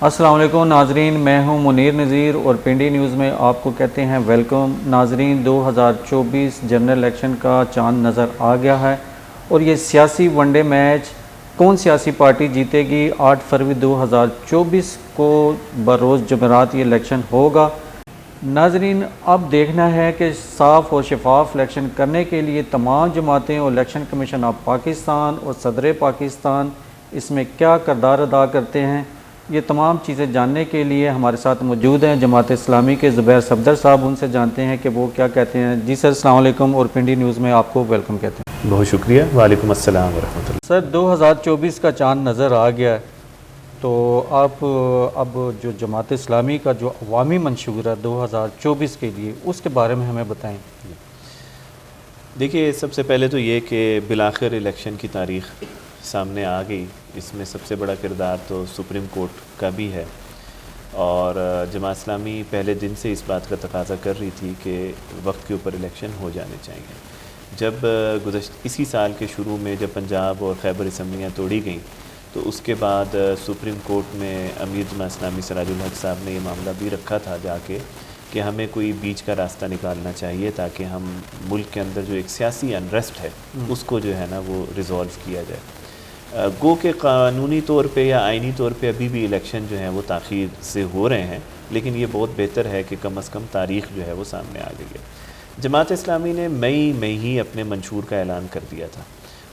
अस्सलाम वालेकुम नाजरीन, मैं हूं मुनीर नज़ीर और पिंडी न्यूज़ में आपको कहते हैं वेलकम। नाजरीन, 2024 जनरल इलेक्शन का चांद नज़र आ गया है और ये सियासी वनडे मैच कौन सियासी पार्टी जीतेगी 8 फरवरी 2024 को बरोज़ जमेरात ये इलेक्शन होगा। नाजरीन, अब देखना है कि साफ़ और शफाफ इलेक्शन करने के लिए तमाम जमातें और इलेक्शन कमीशन ऑफ पाकिस्तान और सदर पाकिस्तान इसमें क्या किरदार अदा करते हैं। ये तमाम चीज़ें जानने के लिए हमारे साथ मौजूद हैं जमात इस्लामी के ज़ुबैर सफदर साहब। उनसे जानते हैं कि वो क्या कहते हैं। जी सर, अस्सलाम वालेकुम और पिंडी न्यूज़ में आपको वेलकम कहते हैं। बहुत शुक्रिया। वालेकुम अस्सलाम वरहमतुल्लाह। सर, 2024 का चांद नज़र आ गया है, तो आप अब जो जमात इस्लामी का जो अवामी मंशूर है 2024 के लिए, उसके बारे में हमें बताएँ। देखिए, सबसे पहले तो ये कि बिलाखिर इलेक्शन की तारीख़ सामने आ गई। इसमें सबसे बड़ा किरदार तो सुप्रीम कोर्ट का भी है और जमात इस्लामी पहले दिन से इस बात का तकाज़ा कर रही थी कि वक्त के ऊपर इलेक्शन हो जाने चाहिए। जब इसी साल के शुरू में जब पंजाब और खैबर असम्बलियाँ तोड़ी गईं तो उसके बाद सुप्रीम कोर्ट में अमीर जमात इस्लामी सिराजुल हक साहब ने ये मामला भी रखा था जाके कि हमें कोई बीच का रास्ता निकालना चाहिए ताकि हम मुल्क के अंदर जो एक सियासी अनरेस्ट है उसको जो है ना वो रिज़ॉल्व किया जाए। गो के कानूनी तौर पे या आइनी तौर पे अभी भी इलेक्शन जो है वो ताख़ीर से हो रहे हैं, लेकिन ये बहुत बेहतर है कि कम अज़ कम तारीख़ जो है वो सामने आ गई है। जमात इस्लामी ने मई में ही अपने मंशूर का ऐलान कर दिया था,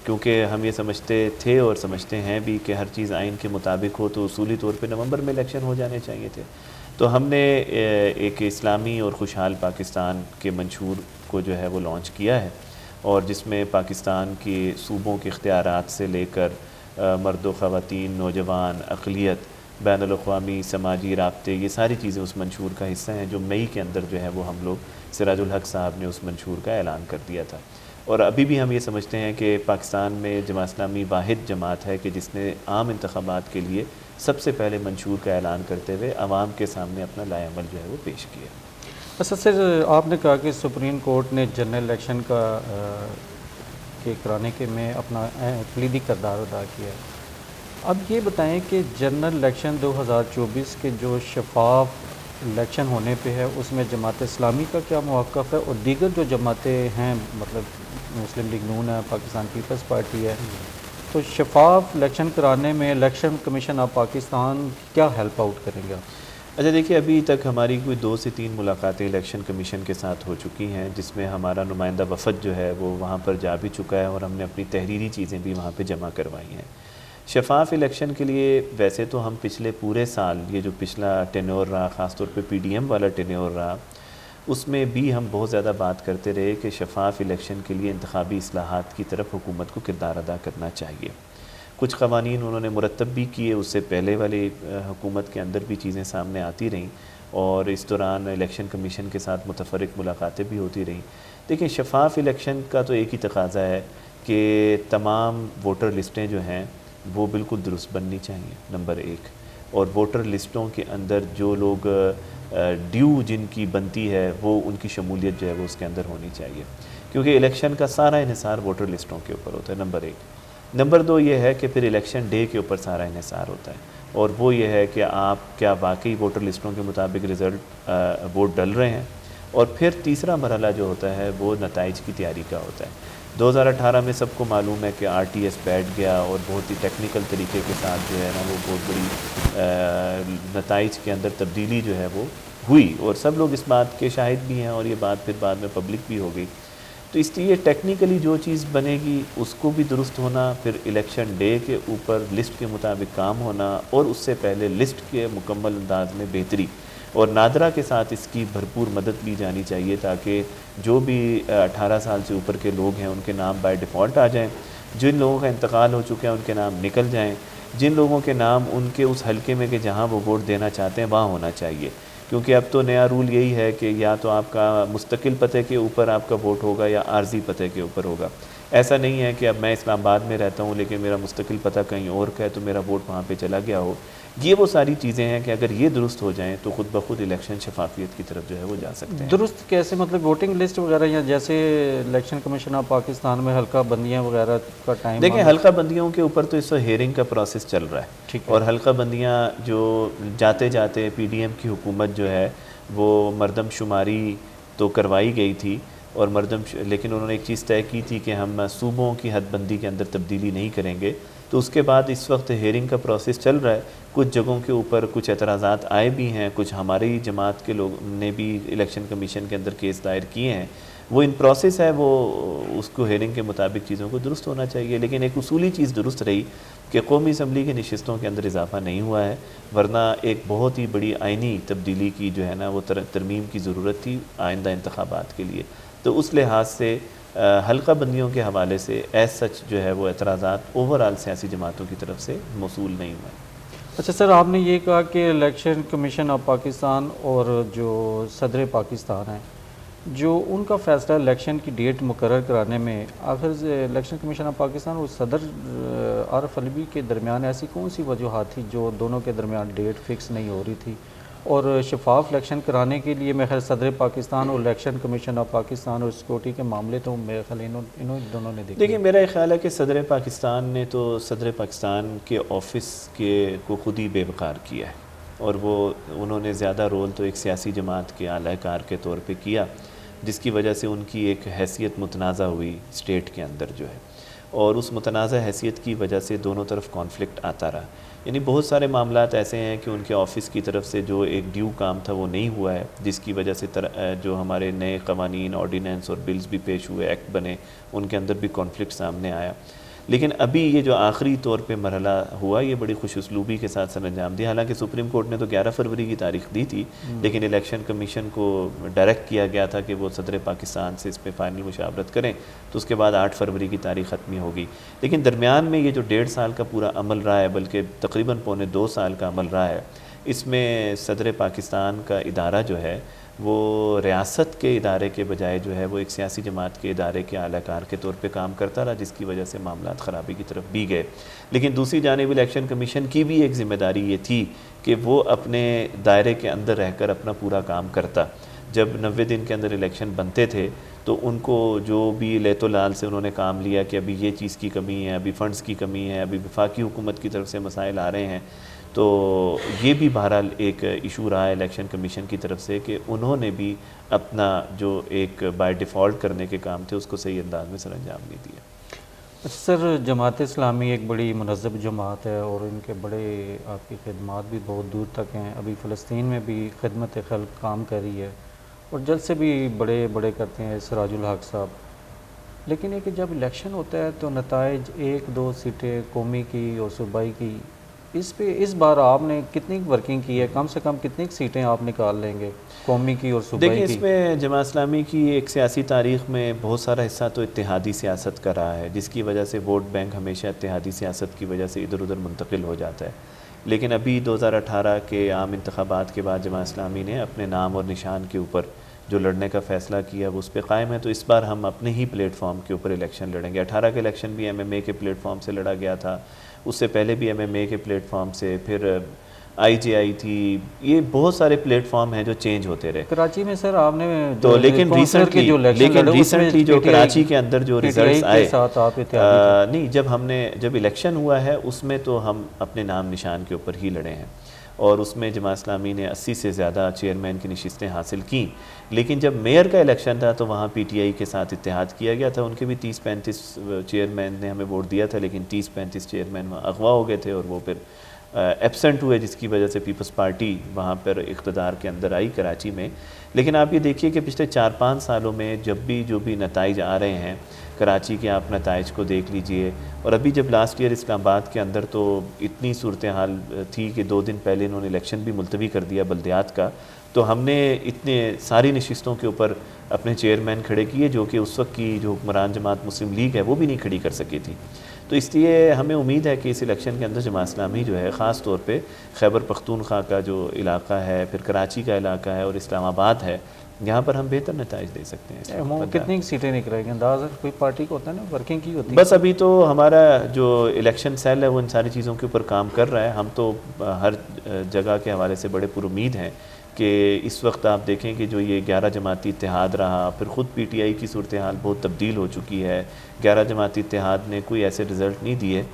क्योंकि हम ये समझते थे और समझते हैं भी कि हर चीज़ आइन के मुताबिक हो तो उसूली तौर पे नवंबर में इलेक्शन हो जाने चाहिए थे। तो हमने एक इस्लामी और खुशहाल पाकिस्तान के मंशूर को जो है वो लॉन्च किया है और जिसमें पाकिस्तान के सूबों के इख्तियारात से लेकर मर्द व ख़वातीन, नौजवान, अक़लियत, बैनुल अक़वामी समाजी राब्ते, ये सारी चीज़ें उस मंशूर का हिस्सा हैं जो मई के अंदर जो है वो हम लोग सिराजुल हक साहब ने उस मंशूर का ऐलान कर दिया था। और अभी भी हम ये समझते हैं कि पाकिस्तान में जमात इस्लामी वाहिद जमात है कि जिसने आम इंतख़ाबात के लिए सबसे पहले मंशूर का ऐलान करते हुए आवाम के सामने अपना लाएअमल जो है वो पेश किया। अच्छा सर, आपने कहा कि सुप्रीम कोर्ट ने जनरल इलेक्शन का के कराने के में अपना कलीदी किरदार अदा किया है। अब ये बताएं कि जनरल इलेक्शन 2024 के जो शफाफ इलेक्शन होने पे है उसमें जमात इस्लामी का क्या मौक़िफ़ है और दीगर जो जमातें हैं, मतलब मुस्लिम लीग नून है, पाकिस्तान पीपल्स पार्टी है, तो शफाफ इलेक्शन कराने में इलेक्शन कमीशन ऑफ पाकिस्तान क्या हेल्प आउट करेंगे आप? अच्छा, देखिए, अभी तक हमारी कोई 2 से 3 मुलाकातें इलेक्शन कमीशन के साथ हो चुकी हैं, जिसमें हमारा नुमाइंदा वफ़द जो है वो वहाँ पर जा भी चुका है और हमने अपनी तहरीरी चीज़ें भी वहाँ पे जमा करवाई हैं। शफाफ इलेक्शन के लिए वैसे तो हम पिछले पूरे साल, ये जो पिछला टेन्योर रहा, ख़ास तौर पे पीडीएम वाला टेन्योर रहा, उसमें भी हम बहुत ज़्यादा बात करते रहे कि शफाफ इलेक्शन के लिए इंतखाबी इस्लाहात की तरफ हुकूमत को किरदार अदा करना चाहिए। कुछ क़वानीन उन्होंने मुरतब भी किए, उससे पहले वाली हुकूमत के अंदर भी चीज़ें सामने आती रहीं और इस दौरान इलेक्शन कमीशन के साथ मुतफ़र्रिक़ मुलाकातें भी होती रहीं। देखिए, शफाफ इलेक्शन का तो एक ही तकाज़ा है कि तमाम वोटर लिस्टें जो हैं वो बिल्कुल दुरुस्त बननी चाहिए, नंबर 1, और वोटर लिस्टों के अंदर जो लोग ड्यू जिनकी बनती है वो उनकी शमूलियत जो है वो उसके अंदर होनी चाहिए, क्योंकि इलेक्शन का सारा इन्हिसार वोटर लिस्टों के ऊपर होता है, नंबर 1। नंबर 2 ये है कि फिर इलेक्शन डे के ऊपर सारा इन्हिसार होता है और वो ये है कि आप क्या वाकई वोटर लिस्टों के मुताबिक रिज़ल्ट वोट डल रहे हैं। और फिर तीसरा मरहला जो होता है वो नताइज की तैयारी का होता है। 2018 में सबको मालूम है कि RTS बैठ गया और बहुत ही टेक्निकल तरीके के साथ जो है ना वो बहुत बड़ी नताइज के अंदर तब्दीली जो है वो हुई और सब लोग इस बात के शाहिद भी हैं और ये बात फिर बाद में पब्लिक भी हो गई। तो इसलिए टेक्निकली जो चीज़ बनेगी उसको भी दुरुस्त होना, फिर इलेक्शन डे के ऊपर लिस्ट के मुताबिक काम होना और उससे पहले लिस्ट के मुकम्मल अंदाज में बेहतरी और नादरा के साथ इसकी भरपूर मदद ली जानी चाहिए ताकि जो भी 18 साल से ऊपर के लोग हैं उनके नाम बाय डिफ़ॉल्ट आ जाएं, जिन लोगों का इंतकाल हो चुका है उनके नाम निकल जाएं, जिन लोगों के नाम उनके उस हलके में कि जहां वो वोट देना चाहते हैं वहाँ होना चाहिए। क्योंकि अब तो नया रूल यही है कि या तो आपका मुस्तकिल पते के ऊपर आपका वोट होगा या आर्जी पते के ऊपर होगा। ऐसा नहीं है कि अब मैं इस्लामाबाद में रहता हूँ लेकिन मेरा मुस्तकिल पता कहीं और का है तो मेरा वोट वहाँ पे चला गया हो। ये वो सारी चीज़ें हैं कि अगर ये दुरुस्त हो जाएं तो ख़ुद ब खुद इलेक्शन शफाफियत की तरफ जो है वो जा सकते हैं। दुरुस्त कैसे, मतलब वोटिंग लिस्ट वगैरह, या जैसे इलेक्शन कमीशन ऑफ पाकिस्तान में हल्का बंदियाँ वगैरह का टाइम? देखिए, हल्का बंदियों के ऊपर तो इस वक्त हेयरिंग का प्रोसेस चल रहा है, ठीक है। और हल्का बंदियाँ जो जाते जाते PDM की हुकूमत जो है वो मरदमशुमारी तो करवाई गई थी, और लेकिन उन्होंने एक चीज़ तय की थी कि हम सूबों की हदबंदी के अंदर तब्दीली नहीं करेंगे। तो उसके बाद इस वक्त हेयरिंग का प्रोसेस चल रहा है। कुछ जगहों के ऊपर कुछ एतराज़ात आए भी हैं, कुछ हमारी जमात के लोग ने भी इलेक्शन कमीशन के अंदर केस दायर किए हैं। वो इन प्रोसेस है, वो उसको हेयरिंग के मुताबिक चीज़ों को दुरुस्त होना चाहिए। लेकिन एक उसूली चीज़ दुरुस्त रही कि कौमी असम्बली की नशिस्तों के अंदर इजाफा नहीं हुआ है, वरना एक बहुत ही बड़ी आइनी तब्दीली की जो है ना वो तरमीम की ज़रूरत थी आइंदा इंतखाबात के लिए। तो उस लिहाज से हल्का बंदियों के हवाले से एज सच जो है वो एतराज़ात ओवरऑल सियासी जमातों की तरफ से मौसूल नहीं हुए। अच्छा सर, आपने ये कहा कि इलेक्शन कमीशन ऑफ पाकिस्तान और जो सदर पाकिस्तान है, जो उनका फ़ैसला इलेक्शन की डेट मुकर्रर कराने में, आखिर इलेक्शन कमीशन ऑफ पाकिस्तान और सदर आरफ अलवी के दरमियान ऐसी कौन सी वजूहात थी जो दोनों के दरमियान डेट फिक्स नहीं हो रही थी? और शफाफ इलेक्शन कराने के लिए मेरे ख्याल सदर पाकिस्तान और इलेक्शन कमीशन ऑफ पाकिस्तान और सिक्योरिटी के मामले तो मेरे ख्याल इन दोनों ने देखे। देखिए, मेरा ख्याल है कि सदर पाकिस्तान ने तो सदर पाकिस्तान के ऑफिस के को खुद ही बेवकार किया है, और वो उन्होंने ज़्यादा रोल तो एक सियासी जमात के आलाकार के तौर पे किया, जिसकी वजह से उनकी एक हैसियत मुतनाज़ा हुई स्टेट के अंदर जो है, और उस मुतनाज़ा हैसियत की वजह से दोनों तरफ कॉन्फ्लिक्ट आता रहा। यानी बहुत सारे मामलात ऐसे हैं कि उनके ऑफिस की तरफ से जो एक ड्यू काम था वो नहीं हुआ है, जिसकी वजह से जो हमारे नए क़वानीन, ऑर्डिनेंस और बिल्स भी पेश हुए, एक्ट बने, उनके अंदर भी कॉन्फ्लिक्ट सामने आया। लेकिन अभी ये जो आखिरी तौर पे मरहला हुआ, ये बड़ी खुशउस्लूबी के साथ सर अंजाम दिया। हालांकि सुप्रीम कोर्ट ने तो 11 फरवरी की तारीख दी थी, लेकिन इलेक्शन कमीशन को डायरेक्ट किया गया था कि वो सदर पाकिस्तान से इस पर फ़ाइनल मुशावरत करें, तो उसके बाद 8 फरवरी की तारीख ख़त्मी होगी। लेकिन दरमियान में ये जो 1.5 साल का पूरा अमल रहा है, बल्कि तकरीबन पौने 2 साल का अमल रहा है, इसमें सदर पाकिस्तान का इदारा जो है वो रियासत के इदारे के बजाय जो है वो एक सियासी जमात के इदारे के आलाकार के तौर पे काम करता रहा, जिसकी वजह से मामलात ख़राबी की तरफ भी गए। लेकिन दूसरी जानिब इलेक्शन कमीशन की भी एक ज़िम्मेदारी ये थी कि वो अपने दायरे के अंदर रहकर अपना पूरा काम करता। जब 90 दिन के अंदर इलेक्शन बनते थे तो उनको जो भी लेतो लाल से उन्होंने काम लिया कि अभी ये चीज़ की कमी है, अभी फ़ंड्स की कमी है, अभी वफाकी हुकूमत की तरफ से मसाइल आ रहे हैं, तो ये भी बहरहाल एक इशू रहा है इलेक्शन कमीशन की तरफ से कि उन्होंने भी अपना जो एक बाय डिफ़ॉल्ट करने के काम थे उसको सही अंदाज में सर अंजाम नहीं दिया। अच्छा सर, जमात इस्लामी एक बड़ी मुनज़्ज़म जमात है और इनके बड़े आपकी खिदमात भी बहुत दूर तक हैं। अभी फ़लस्तीन में भी खिदमत खल्क़ काम कर रही है और जल्द से भी बड़े बड़े करते हैं सिराजुल हक साहब। लेकिन एक जब इलेक्शन होता है तो नताइज 1-2 सीटें कौमी की और सूबाई की, इस बार आपने कितनी वर्किंग की है? कम से कम कितनी सीटें आप निकाल लेंगे कौमी की और सूबाई की? देखिए, इसमें जमात इस्लामी की एक सियासी तारीख़ में बहुत सारा हिस्सा तो इत्तेहादी सियासत का रहा है, जिसकी वजह से वोट बैंक हमेशा इत्तेहादी सियासत की वजह से इधर उधर मुंतकिल हो जाता है। लेकिन अभी 2018 के आम इंतखाबात के बाद जमात इस्लामी ने अपने नाम और निशान के ऊपर जो लड़ने का फ़ैसला किया वो उस पर कायम है। तो इस बार हम अपने ही प्लेटफॉर्म के ऊपर इलेक्शन लड़ेंगे। 18 के इलेक्शन भी MMA के प्लेटफॉर्म से लड़ा गया था, उससे पहले भी MMA के प्लेटफॉर्म से, फिर IJI थी, ये बहुत सारे प्लेटफॉर्म हैं जो चेंज होते रहे। कराची में सर आपने तो लेकिन रिसेंटली जो कराची के अंदर जो रिजल्ट्स आए, नहीं, जब इलेक्शन हुआ है उसमें तो हम अपने नाम निशान के ऊपर ही लड़े हैं और उसमें जमात इस्लामी ने 80 से ज़्यादा चेयरमैन की नशिस्तें हासिल की। लेकिन जब मेयर का इलेक्शन था तो वहाँ PTI के साथ इत्तेहाद किया गया था, उनके भी 30-35 चेयरमैन ने हमें वोट दिया था, लेकिन 30-35 चेयरमैन वहाँ अगवा हो गए थे और वो फिर एब्सेंट हुए, जिसकी वजह से पीपल्स पार्टी वहाँ पर इक़्तिदार के अंदर आई कराची में। लेकिन आप ये देखिए कि पिछले 4-5 सालों में जो भी नताइज आ रहे हैं, कराची के आप नताइज को देख लीजिए, और अभी जब लास्ट ईयर इस्लामाबाद के अंदर तो इतनी सूरत हाल थी कि 2 दिन पहले इन्होंने इलेक्शन भी मुलतवी कर दिया बल्दियात का, तो हमने इतने सारी नशिस्तों के ऊपर अपने चेयरमैन खड़े किए जो कि उस वक्त की जो हुक्मरान जमात मुस्लिम लीग है वो भी नहीं खड़ी कर सकी थी। तो इसलिए हमें उम्मीद है कि इस इलेक्शन के अंदर जमात इस्लामी जो है ख़ास तौर पे खैबर पख्तूनख्वा का जो इलाका है, फिर कराची का इलाका है और इस्लामाबाद है, यहाँ पर हम बेहतर नताइज दे सकते हैं। कितनी सीटें निकलेंगी अंदाज़ कोई पार्टी को होता है ना, वर्किंग की होती है? बस अभी तो हमारा जो इलेक्शन सेल है वो इन सारी चीज़ों के ऊपर काम कर रहा है। हम तो हर जगह के हवाले से बड़े पुरुमीद हैं कि इस वक्त आप देखें कि जो ये 11 जमाती इत्तेहाद रहा, फिर ख़ुद PTI की सूरत हाल बहुत तब्दील हो चुकी है। 11 जमाती इत्तेहाद ने कोई ऐसे रिज़ल्ट नहीं दिए,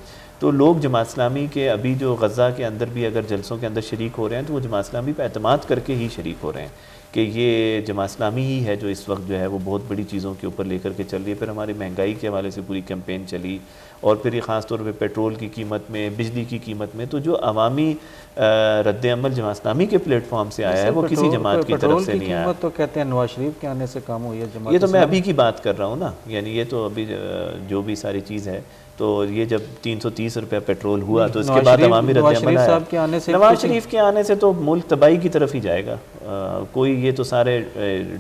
तो लोग जमात इस्लामी के अभी जो गज़ा के अंदर भी अगर जलसों के अंदर शरीक हो रहे हैं तो वो जमात इस्लामी पर एतमाद करके ही शरीक हो रहे हैं कि ये जमात इस्लामी ही है जो इस वक्त जो है वो बहुत बड़ी चीज़ों के ऊपर लेकर के चल रही है। फिर हमारी महंगाई के हवाले से पूरी कैंपेन चली, और फिर ये ख़ास तौर पे पेट्रोल की कीमत में, बिजली की कीमत में, तो जो अवामी रद्द-ए-अमल जमात इस्लामी के प्लेटफॉर्म से आया है वो किसी जमात की तरफ से नहीं आया। तो कहते हैं नवाज शरीफ के आने से कम हुई है जमात। ये तो मैं अभी की बात कर रहा हूँ ना, यानी ये तो अभी जो भी सारी चीज़ है, तो ये जब 330 रुपये पेट्रोल हुआ तो इसके बाद अवामी रद्द-ए-अमल आया। नवाज शरीफ के आने से तो मुल्क तबाही की तरफ ही जाएगा। कोई ये तो सारे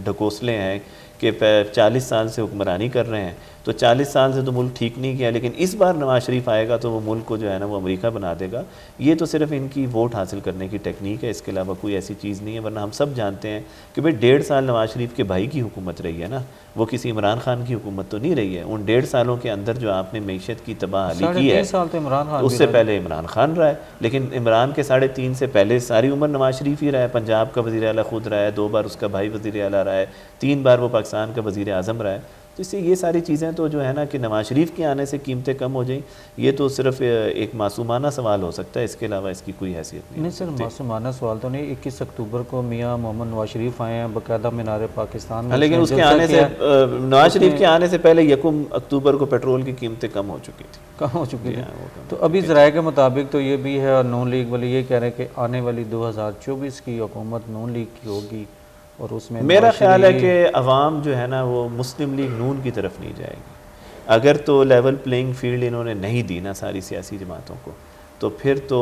ढकोसले हैं कि 40 साल से हुक्मरानी कर रहे हैं, तो 40 साल से तो मुल्क ठीक नहीं किया, लेकिन इस बार नवाज शरीफ आएगा तो वो मुल्क को जो है ना वो अमेरिका बना देगा। ये तो सिर्फ इनकी वोट हासिल करने की टेक्निक है, इसके अलावा कोई ऐसी चीज़ नहीं है। वरना हम सब जानते हैं कि भाई 1.5 साल नवाज शरीफ के भाई की हुकूमत रही है ना, वो किसी इमरान खान की हुकूमत तो नहीं रही है। उन 1.5 सालों के अंदर जो आपने मीशत की तबाही की है, तो उससे पहले इमरान खान रहा है, लेकिन इमरान के 3.5 से पहले सारी उम्र नवाज शरीफ ही रहा है। पंजाब का वज़ीर आला खुद रहा है, 2 बार उसका भाई वज़ीर आला रहा है, 3 बार वो पाकिस्तान का वज़ीर आज़म रहा है। तो इससे ये सारी चीज़ें तो जो है ना कि नवाज शरीफ के आने से कीमतें कम हो जाएं, ये तो सिर्फ एक मासूमाना सवाल हो सकता है, इसके अलावा इसकी कोई हैसियत नहीं। नहीं सर, मासूमाना सवाल तो नहीं। 21 अक्टूबर को मियाँ मोहम्मद नवाज शरीफ आए हैं बाकायदा मीनार पाकिस्तान में, लेकिन उसके आने से नवाज शरीफ के आने से पहले 1 अक्टूबर को पेट्रोल की कीमतें कम हो चुकी थी। तो अभी ज़राए के मुताबिक तो ये भी है, और नून लीग वाले ये कह रहे हैं कि आने वाली 2024 की हुकूमत नून लीग की होगी, और उसमें मेरा ख्याल है कि अवाम जो है ना वो मुस्लिम लीग नून की तरफ नहीं जाएगी। अगर तो लेवल प्लेइंग फील्ड इन्होंने नहीं दी ना सारी सियासी जमातों को, तो फिर तो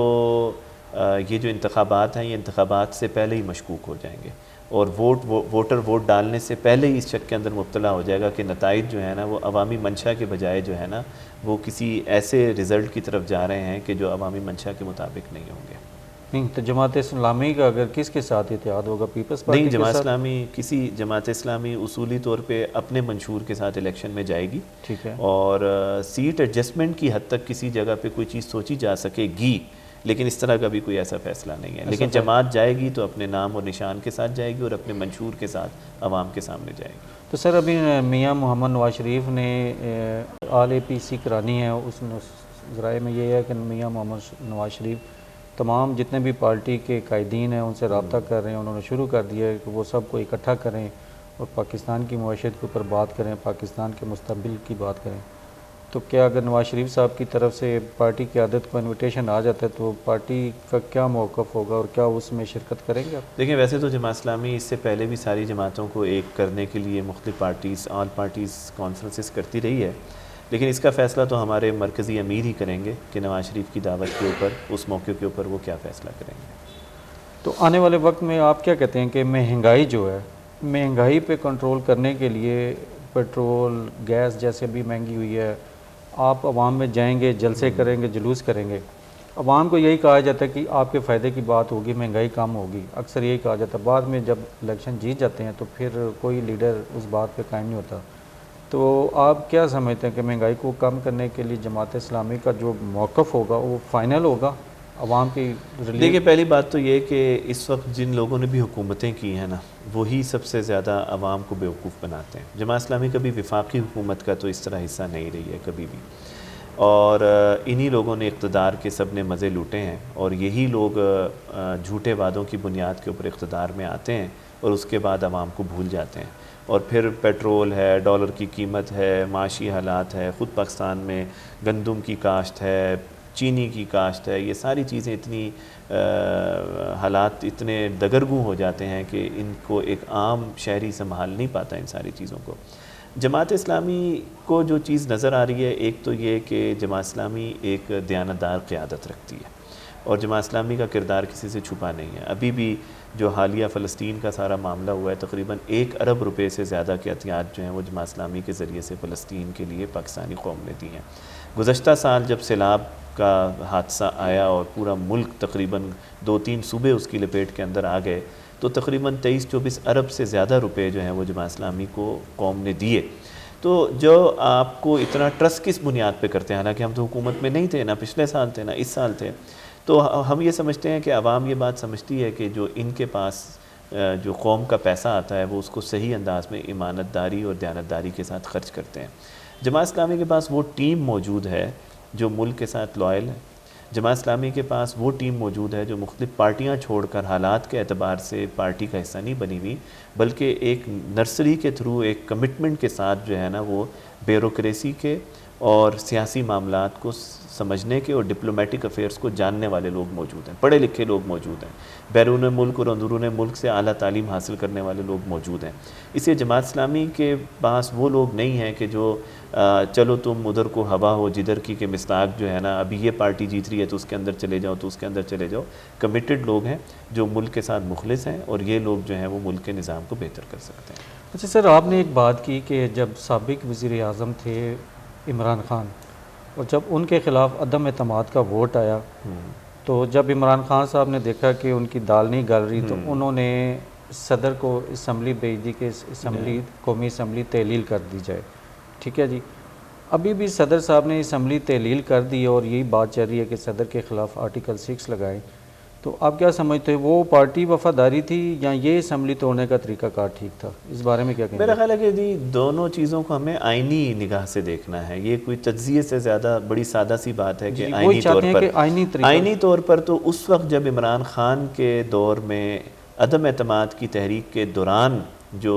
ये जो इंतखाबात हैं ये इंतखाबात से पहले ही मशकूक हो जाएंगे, और वोटर वोट डालने से पहले ही इस शक के अंदर मुब्तला हो जाएगा कि नताइज जो है ना वो अवामी मंशा के बजाय जो है ना वो किसी ऐसे रिज़ल्ट की तरफ जा रहे हैं कि जो अवामी मंशा के मुताबिक नहीं होंगे। नहीं तो जमात इस्लामी का अगर किसके साथ इत्तेहाद होगा? पीपल्स पार्टी नहीं, जमात इस्लामी किसी जमात इस्लामी उसूली तौर पे अपने मंशूर के साथ इलेक्शन में जाएगी, ठीक है, और सीट एडजस्टमेंट की हद तक किसी जगह पे कोई चीज़ सोची जा सकेगी, लेकिन इस तरह का भी कोई ऐसा फैसला नहीं है। लेकिन जमात जाएगी तो अपने नाम और निशान के साथ जाएगी और अपने मंशूर के साथ अवाम के सामने जाएगी। तो सर अभी मियाँ मोहम्मद नवाज शरीफ ने आल APC करानी है, उस ज़राए में ये है कि मियाँ मोहम्मद नवाज शरीफ तमाम जितने भी पार्टी के कायदीन हैं उनसे रब्ता कर रहे हैं, उन्होंने शुरू कर दिया है कि वो सबको इकट्ठा करें और पाकिस्तान की मईशत के ऊपर बात करें, पाकिस्तान के मुस्तकबिल की बात करें। तो क्या अगर नवाज शरीफ साहब की तरफ से पार्टी की आदत को इन्विटेशन आ जाता है तो पार्टी का क्या मौक़िफ़ होगा और क्या उसमें शिरकत करेंगे आप? देखिए, वैसे तो जमात इस्लामी इससे पहले भी सारी जमातों को एक करने के लिए मुख्तलिफ पार्टीज़ ऑल पार्टीज़ कॉन्फ्रेंसेस करती रही है, लेकिन इसका फ़ैसला तो हमारे मरकज़ी अमीर ही करेंगे कि नवाज शरीफ की दावत के ऊपर, उस मौके के ऊपर वो क्या फ़ैसला करेंगे। तो आने वाले वक्त में आप क्या कहते हैं कि महंगाई जो है, महंगाई पे कंट्रोल करने के लिए पेट्रोल गैस जैसे भी महंगी हुई है, आप अवाम में जाएंगे, जलसे करेंगे, जुलूस करेंगे, अवाम को यही कहा जाता है कि आपके फ़ायदे की बात होगी, महंगाई कम होगी, अक्सर यही कहा जाता है। बाद में जब इलेक्शन जीत जाते हैं तो फिर कोई लीडर उस बात पे कायम नहीं होता। तो आप क्या समझते हैं कि महंगाई को कम करने के लिए जमात इस्लामी का जो मौक़िफ़ होगा वो फ़ाइनल होगा अवाम की? देखिए, पहली बात तो ये कि इस वक्त जिन लोगों ने भी हुकूमतें की हैं ना, वही सबसे ज़्यादा अवाम को बेवकूफ़ बनाते हैं। जमात इस्लामी कभी वफाकी हुकूमत का तो इस तरह हिस्सा नहीं रही है कभी भी, और इन्हीं लोगों ने इक़्तिदार के सब ने मज़े लूटे हैं, और यही लोग झूठे वादों की बुनियाद के ऊपर इक़्तिदार में आते हैं और उसके बाद अवाम को भूल जाते हैं। और फिर पेट्रोल है, डॉलर की कीमत है, माशी हालात है, ख़ुद पाकिस्तान में गंदम की काश्त है, चीनी की काश्त है, ये सारी चीज़ें इतनी हालात इतने दगरगू हो जाते हैं कि इनको एक आम शहरी संभाल नहीं पाता इन सारी चीज़ों को। जमात इस्लामी को जो चीज़ नज़र आ रही है, एक तो ये कि जमात इस्लामी एक दयानतदार क़यादत रखती है, और जमात इस्लामी का किरदार किसी से छुपा नहीं है। अभी भी जो हालिया फ़लस्तीन का सारा मामला हुआ है, तकरीबन 1 अरब रुपए से ज़्यादा के अतियात जो हैं वो जमात इस्लामी के ज़रिए से फ़लस्तीन के लिए पाकिस्तानी कौम ने दी हैं। गुज़श्ता साल जब सैलाब का हादसा आया और पूरा मुल्क तकरीबन 2-3 सूबे उसकी लपेट के अंदर आ गए, तो तकरीबन 23-24 अरब से ज़्यादा रुपए जो हैं वो जमात इस्लामी को कौम ने दिए। तो जो आपको इतना ट्रस्ट किस बुनियाद पे करते हैं, हालांकि हम तो हुकूमत में नहीं थे, ना पिछले साल थे ना इस साल थे, तो हम ये समझते हैं कि आवाम ये बात समझती है कि जो इनके पास जो कौम का पैसा आता है वो उसको सही अंदाज में ईमानतदारी और दयानतदारी के साथ खर्च करते हैं। जमात इस्लामी के पास वो टीम मौजूद है जो मुल्क के साथ लॉयल है। जमात इस्लामी के पास वो टीम मौजूद है जो मुख्तलिफ पार्टियाँ छोड़कर हालात के एतबार से पार्टी का हिस्सा नहीं बनी हुई, बल्कि एक नर्सरी के थ्रू एक कमिटमेंट के साथ जो है ना वो ब्यूरोक्रेसी के और सियासी मामलात को समझने के और डिप्लोमेटिक अफेयर्स को जानने वाले लोग मौजूद हैं, पढ़े लिखे लोग मौजूद हैं, बैरून मुल्क और अंदरून मुल्क से आला तालीम हासिल करने वाले लोग मौजूद हैं। इसलिए जमात इस्लामी के पास वो लोग नहीं हैं कि जो चलो तुम उधर को हवा हो जिधर की के मिस्ताक जो है ना, अभी ये पार्टी जीत रही है तो उसके अंदर चले जाओ, तो उसके अंदर चले जाओ। कमिटेड लोग हैं जो मुल्क के साथ मुखलिस हैं, और ये लोग जो हैं वो मुल्क के निज़ाम को बेहतर कर सकते हैं। अच्छा सर, आपने एक बात की कि जब साबिक वज़ीर आज़म थे इमरान खान, और जब उनके ख़िलाफ़ अदम एतमाद का वोट आया, तो जब इमरान खान साहब ने देखा कि उनकी दाल नहीं गल रही, तो उन्होंने सदर को असम्बली भेज दी कि असम्बली कौमी असम्बली तहलील कर दी जाए। ठीक है जी, अभी भी सदर साहब ने असम्बली तहलील कर दी और यही बात चल रही है कि सदर के ख़िलाफ़ आर्टिकल 6 लगाएं, तो आप क्या समझते हैं, वो पार्टी वफादारी थी या ये असम्बली तोड़ने का तरीकाकार ठीक था? इस बारे में क्या कहेंगे? मेरा ख्याल है कि जी दोनों चीज़ों को हमें आइनी निगाह से देखना है। ये कोई तज्ज़िये से ज़्यादा बड़ी सादा सी बात है कि आइनी तौर पर तो उस वक्त जब इमरान खान के दौर में अदम एतमाद की तहरीक के दौरान जो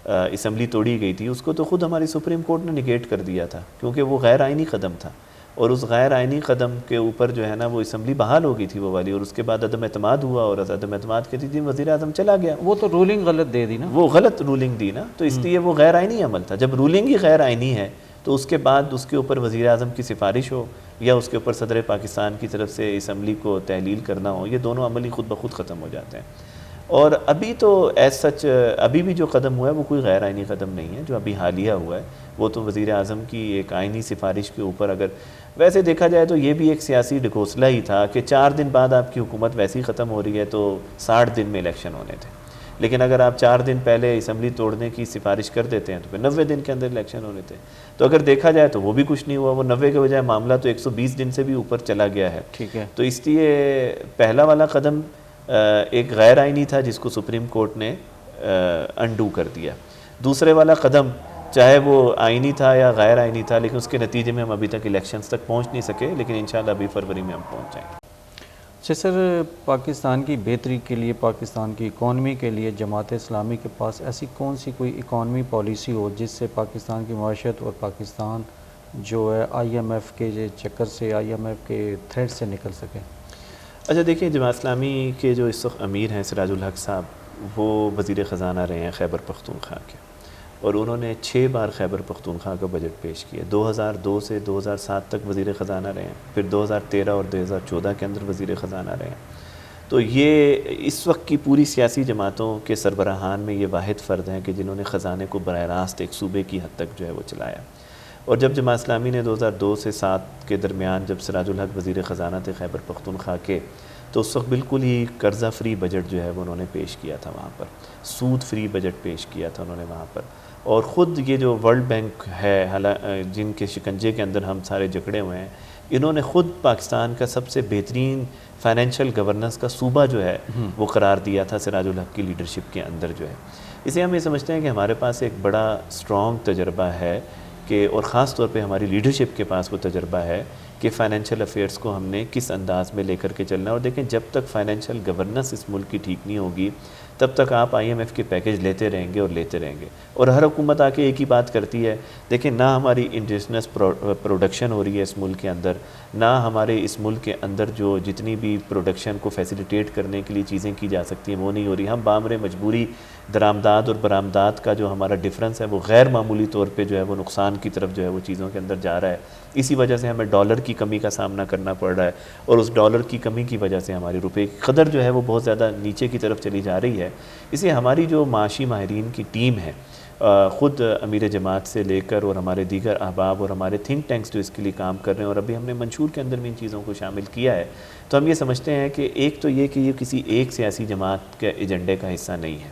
असम्बली तोड़ी गई थी, उसको तो ख़ुद हमारी सुप्रीम कोर्ट ने निगेट कर दिया था, क्योंकि वो गैर आइनी कदम था, और उस गैर आइनी कदम के ऊपर जो है ना वो असम्बली बहाल हो गई थी वो वाली, और उसके बाद अदम एतमाद हुआ, और अदम एतमाद के दिन वज़ीर आज़म चला गया। वो तो रूलिंग गलत दे दी ना, वो गलत रूलिंग दी ना, तो इसलिए वो गैर आइनी अमल था। जब रूलिंग ही गैर आइनी है तो उसके बाद उसके ऊपर वज़ीर आज़म की सिफारिश हो या उसके ऊपर सदर पाकिस्तान की तरफ से असम्बली को तहलील करना हो, ये दोनों अमल ही खुद ब खुद ख़त्म हो जाते हैं। और अभी तो एज सच अभी भी जो कदम हुआ है वो कोई गैर आइनी कदम नहीं है, जो अभी हालिया हुआ है वो तो वज़ीर आज़म की एक आइनी सिफारिश के ऊपर, अगर वैसे देखा जाए तो ये भी एक सियासी ढकोसला ही था कि 4 दिन बाद आपकी हुकूमत वैसे ही ख़त्म हो रही है तो 60 दिन में इलेक्शन होने थे, लेकिन अगर आप 4 दिन पहले असम्बली तोड़ने की सिफारिश कर देते हैं तो फिर 90 दिन के अंदर इलेक्शन होने थे। तो अगर देखा जाए तो वो भी कुछ नहीं हुआ, वो 90 के बजाय मामला तो 120 दिन से भी ऊपर चला गया है। ठीक है, तो इसलिए पहला वाला कदम एक गैर आइनी था जिसको सुप्रीम कोर्ट ने अंडू कर दिया। दूसरे वाला कदम चाहे वो आइनी था या गैर आइनी था, लेकिन उसके नतीजे में हम अभी तक इलेक्शंस तक पहुंच नहीं सके, लेकिन इंशाल्लाह अभी फरवरी में हम पहुंच जाएंगे। अच्छा सर, पाकिस्तान की बेहतरी के लिए, पाकिस्तान की इकॉनमी के लिए जमात इस्लामी के पास ऐसी कौन सी कोई इकॉनमी पॉलिसी हो जिससे पाकिस्तान की माशत और पाकिस्तान जो है IMF के चक्कर से, IMF के थ्रेड से निकल सके? अच्छा देखिए, जमात इस्लामी के जो इस वक्त अमीर हैं सिराजुल हक साहब, वो वज़ीर ख़जाना रहे हैं खैबर पख्तूनख्वा के, और उन्होंने 6 बार खैबर पख्तूनख्वा का बजट पेश किया। 2002 से 2007 तक वज़ीर ख़जाना रहे हैं, फिर 2013 और 2014 के अंदर वज़ीर ख़जाना रहे हैं। तो ये इस वक्त की पूरी सियासी जमातों के सरबराहान में ये वाहिद फ़र्द हैं कि जिन्होंने ख़जाने को बराह रास्त एक सूबे की हद तक जो है वो चलाया। और जब जमात इस्लामी ने 2002 से 7 के दरमियान जब सिराजुल हक वज़ीर ख़जाना थे खैबर पख्तूनख्वा के, तो उस वक्त बिल्कुल ही कर्ज़ा फ्री बजट जो है वो उन्होंने पेश किया था वहाँ पर, सूद फ्री बजट पेश किया था उन्होंने वहाँ पर। और ख़ुद ये जो वर्ल्ड बैंक है, जिनके शिकंजे के अंदर हम सारे जकड़े हुए हैं, इन्होंने ख़ुद पाकिस्तान का सबसे बेहतरीन फाइनेंशियल गवर्नेंस का सूबा जो है वो करार दिया था सिराजुल हक की लीडरशिप के अंदर जो है। इसे हम ये समझते हैं कि हमारे पास एक बड़ा स्ट्रॉन्ग तजर्बा है कि, और ख़ास तौर पे हमारी लीडरशिप के पास वो तजर्बा है कि फ़ाइनेंशियल अफेयर्स को हमने किस अंदाज़ में लेकर के चलना है। और देखें, जब तक फ़ाइनेंशियल गवर्नेंस इस मुल्क की ठीक नहीं होगी तब तक आप IMF के पैकेज लेते रहेंगे और लेते रहेंगे। और हर हुकूमत आके एक ही बात करती है, देखें ना हमारी इंडिजिनस प्रोडक्शन हो रही है इस मुल्क के अंदर, ना हमारे इस मुल्क के अंदर जो जितनी भी प्रोडक्शन को फैसिलिटेट करने के लिए चीज़ें की जा सकती हैं वो नहीं हो रही। हम बामरे मजबूरी दरामदाद और बरामदाद का जो हमारा डिफरेंस है वो गैर मामूली तौर पे जो है वो नुकसान की तरफ जो है वो चीज़ों के अंदर जा रहा है। इसी वजह से हमें डॉलर की कमी का सामना करना पड़ रहा है, और उस डॉलर की कमी की वजह से हमारी रुपये की कदर जो है वो बहुत ज़्यादा नीचे की तरफ चली जा रही है। इसलिए हमारी जो माशी माहिरीन की टीम है ख़ुद अमीर जमात से लेकर और हमारे दीगर अहबाब और हमारे थिंक टैंक्स जो इसके लिए काम कर रहे हैं, और अभी हमने मंशूर के अंदर भी इन चीज़ों को शामिल किया है। तो हम ये समझते हैं कि एक तो ये कि ये किसी एक सियासी जमात के एजेंडे का हिस्सा नहीं है,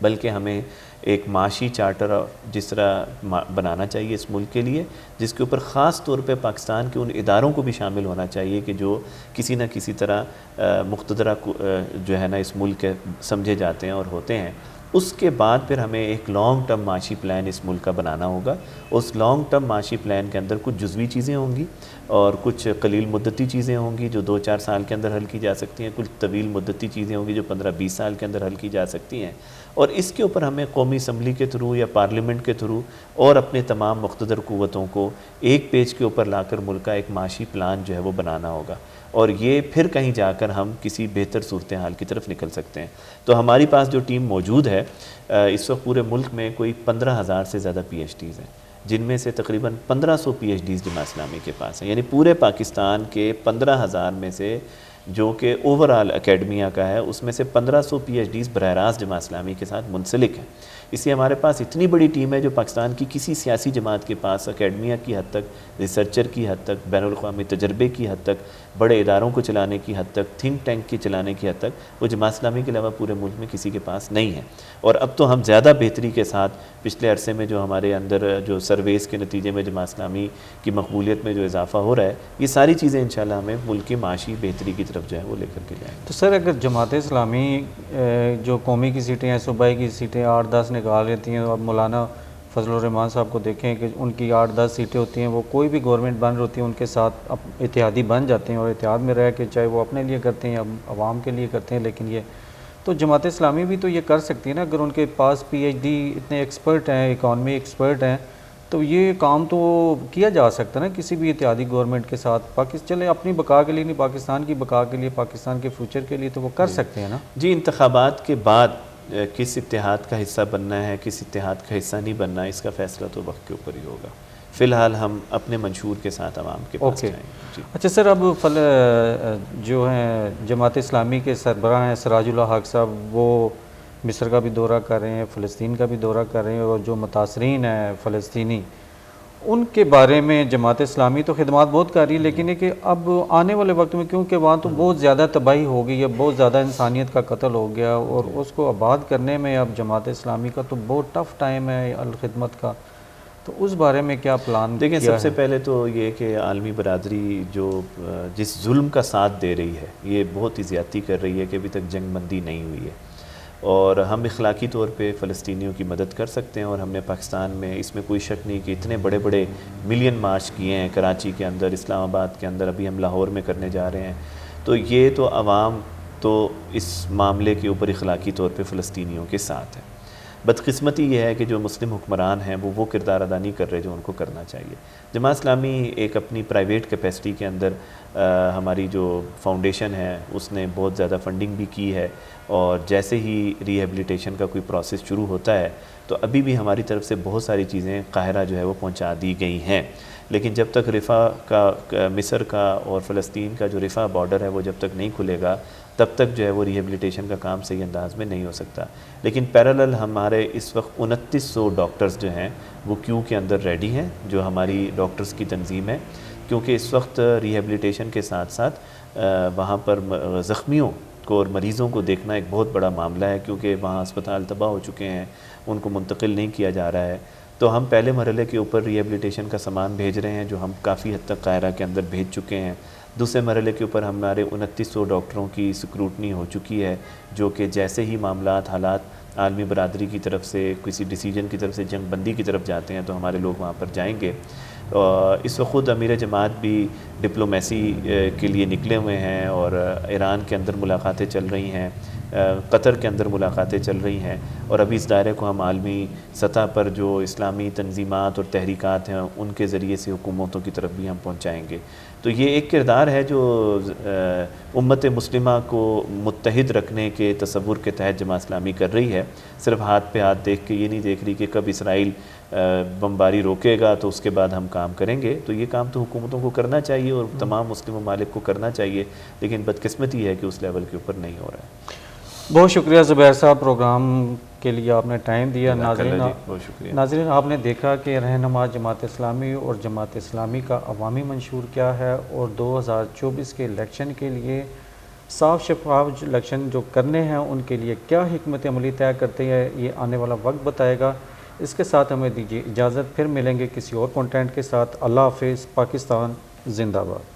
बल्कि हमें एक माशी चार्टर जिस तरह बनाना चाहिए इस मुल्क के लिए, जिसके ऊपर ख़ास तौर पे पाकिस्तान के उन इदारों को भी शामिल होना चाहिए कि जो किसी न किसी तरह मुक़्तदरा जो है ना इस मुल्क के समझे जाते हैं और होते हैं। उसके बाद फिर हमें एक लॉन्ग टर्म माशी प्लान इस मुल्क का बनाना होगा। उस लॉन्ग टर्म माशी प्लान के अंदर कुछ जुज़वी चीज़ें होंगी और कुछ कलील मुद्दती चीज़ें होंगी जो 2-4 साल के अंदर हल की जा सकती हैं, कुछ तवील मुद्दती चीज़ें होंगी जो 15-20 साल के अंदर हल की जा सकती हैं। और इसके ऊपर हमें कौमी असम्बली के थ्रू या पार्लियामेंट के थ्रू और अपने तमाम मुक़्तदर क़ुव्वतों को एक पेज के ऊपर लाकर मुल्क का एक माशी प्लान जो है वो बनाना होगा, और ये फिर कहीं जाकर हम किसी बेहतर सूरत हाल की तरफ निकल सकते हैं। तो हमारी पास जो टीम मौजूद है इस वक्त पूरे मुल्क में कोई 15,000 से ज़्यादा PhDs हैं, जिनमें से तकरीबन 1500 PhDs जमात इस्लामी के पास हैं। यानी पूरे पाकिस्तान के 15,000 में से जो कि ओवरऑल अकेडमिया का है, उसमें से 1500 PhDs बराह रास्त जमात इस्लामी के साथ मुंसलिक हैं। इसलिए हमारे पास इतनी बड़ी टीम है जो पाकिस्तान की किसी सियासी जमात के पास अकेडमिया की हद तक, रिसर्चर की हद तक, बैनुल-अक़वामी तजर्बे की हद तक, बड़े इदारों को चलाने की हद तक, थिंक टैंक के चलाने की हद तक, वो जमात इस्लामी के अलावा पूरे मुल्क में किसी के पास नहीं है। और अब तो हम ज़्यादा बेहतरी के साथ पिछले अरसे में जो हमारे अंदर जो सर्वेस के नतीजे में जमात इस्लामी की मकबूलियत में जो इजाफ़ा हो रहा है, ये सारी चीज़ें इंशाल्लाह हमें मुल्क की माशी बेहतरी की तरफ जो है वो लेकर के जाएंगे। तो सर, अगर जमात इस्लामी जो कौमी की सीटें हैं, सूबाई की सीटें 8-10 निकाल लेती हैं, अब मौलाना फजलुर रहमान साहब को देखें कि उनकी 8-10 सीटें होती हैं, वो कोई भी गवर्नमेंट बन रही होती है उनके साथ अब इत्तेहादी बन जाते हैं और इत्तेहाद में रह के चाहे वो अपने लिए करते हैं या अवाम के लिए करते हैं। लेकिन ये तो जमात इस्लामी भी तो ये कर सकती है ना, अगर उनके पास PhD इतने एक्सपर्ट हैं, इकॉनमी एक्सपर्ट हैं, तो ये काम तो किया जा सकता है ना किसी भी इत्तेहादी गवर्नमेंट के साथ। पाकिस्तान चले अपनी बका के लिए नहीं, पाकिस्तान की बका के लिए, पाकिस्तान के फ्यूचर के लिए तो वो कर सकते हैं ना जी। इंतखाबात के बाद किस इत्तेहाद का हिस्सा बनना है, किस इत्तेहाद का हिस्सा नहीं बनना है, इसका फ़ैसला तो वक्त के ऊपर ही होगा। फ़िलहाल हम अपने मंशूर के साथ आवाम के पास जाएंगे। अच्छा सर, अब जो हैं जमात इस्लामी के सरबराह हैं सिराजुल हक साहब, वो मिस्र का भी दौरा कर रहे हैं, फ़लस्तीन का भी दौरा कर रहे हैं, और जो मुतासरीन हैं फ़लस्तीनी उनके बारे में जमात इस्लामी तो खिदमत बहुत कर रही है, लेकिन है कि अब आने वाले वक्त में क्योंकि वहाँ तो बहुत ज़्यादा तबाही हो गई है, बहुत ज़्यादा इंसानियत का कत्ल हो गया, और उसको आबाद करने में अब जमात इस्लामी का तो बहुत टफ़ टाइम है अल-खिदमत का, तो उस बारे में क्या प्लान? देखिए, सबसे पहले तो ये कि आलमी बरादरी जो जिस जुल्म का साथ दे रही है, ये बहुत ही ज़्यादती कर रही है कि अभी तक जंगबंदी नहीं हुई है, और हम इखलाकी तौर पे फ़लस्तीनियों की मदद कर सकते हैं। और हमने पाकिस्तान में, इसमें कोई शक नहीं कि इतने बड़े बड़े मिलियन मार्च किए हैं, कराची के अंदर, इस्लामाबाद के अंदर, अभी हम लाहौर में करने जा रहे हैं। तो ये तो आवाम तो इस मामले के ऊपर इखलाकी तौर पे फ़लस्तीनियों के साथ है। बदकिस्मती ये है कि जो मुस्लिम हुक्मरान हैं वो किरदार अदा नहीं कर रहे जो उनको करना चाहिए। जमात इस्लामी एक अपनी प्राइवेट कैपेसिटी के अंदर हमारी जो फाउंडेशन है उसने बहुत ज़्यादा फंडिंग भी की है, और जैसे ही रिहेबिलिटेशन का कोई प्रोसेस शुरू होता है तो अभी भी हमारी तरफ से बहुत सारी चीज़ें काहिरा जो है वो पहुंचा दी गई हैं। लेकिन जब तक रिफ़ा का मिस्र का और फ़लस्तीन का जो रिफ़ा बॉर्डर है वो जब तक नहीं खुलेगा, तब तक जो है वो रिहेबिलिटेशन का काम सही अंदाज में नहीं हो सकता। लेकिन पैरेलल हमारे इस वक्त 2900 डॉक्टर्स जो हैं वो क्यू के अंदर रेडी हैं, जो हमारी डॉक्टर्स की तंजीम है, क्योंकि इस वक्त रिहेबिलिटेशन के साथ साथ वहाँ पर ज़ख्मियों को और मरीज़ों को देखना एक बहुत बड़ा मामला है, क्योंकि वहाँ अस्पताल तबाह हो चुके हैं, उनको मुंतकिल नहीं किया जा रहा है। तो हम पहले मरहले के ऊपर रिहेबिलिटेशन का सामान भेज रहे हैं, जो हम काफ़ी हद तक कायरा के अंदर भेज चुके हैं। दूसरे मरहले के ऊपर हमारे 2900 डॉक्टरों की स्क्रूटनी हो चुकी है, जो कि जैसे ही मामलात हालात आलमी बरादरी की तरफ से किसी डिसीजन की तरफ से जंग बंदी की तरफ जाते हैं तो हमारे लोग वहाँ पर जाएंगे। इस वक्त ख़ुद अमीर जमात भी डिप्लोमेसी के लिए निकले हुए हैं, और ईरान के अंदर मुलाकातें चल रही हैं, कतर के अंदर मुलाकातें चल रही हैं, और अभी इस दायरे को हम आलमी सतह पर जो इस्लामी तंजीमात और तहरीकात हैं उनके ज़रिए से हुकूमतों की तरफ भी हम पहुँचाएँगे। तो ये एक किरदार है जो उम्मत मुस्लिमा को मुत्तहिद रखने के तसव्वुर के तहत जमात इस्लामी कर रही है। सिर्फ हाथ पे हाथ देख के ये नहीं देख रही कि कब इसराइल बमबारी रोकेगा तो उसके बाद हम काम करेंगे। तो ये काम तो हुकूमतों को करना चाहिए और तमाम मुस्लिम ममालिक को करना चाहिए, लेकिन बदकिस्मती है कि उस लेवल के ऊपर नहीं हो रहा है। बहुत शुक्रिया ज़ुबैर साहब, प्रोग्राम के लिए आपने टाइम दिया। नाज़रीन, बहुत शुक्रिया। नाज़रीन आपने देखा कि रहनुमा जमात इस्लामी और जमात इस्लामी का अवामी मंशूर क्या है और 2024 के इलेक्शन के लिए साफ शफाफ इलेक्शन जो करने हैं उनके लिए क्या हिकमत अमली तय करते हैं, ये आने वाला वक्त बताएगा। इसके साथ हमें दीजिए इजाज़त, फिर मिलेंगे किसी और कंटेंट के साथ। अल्लाह हाफ़िज़। पाकिस्तान जिंदाबाद।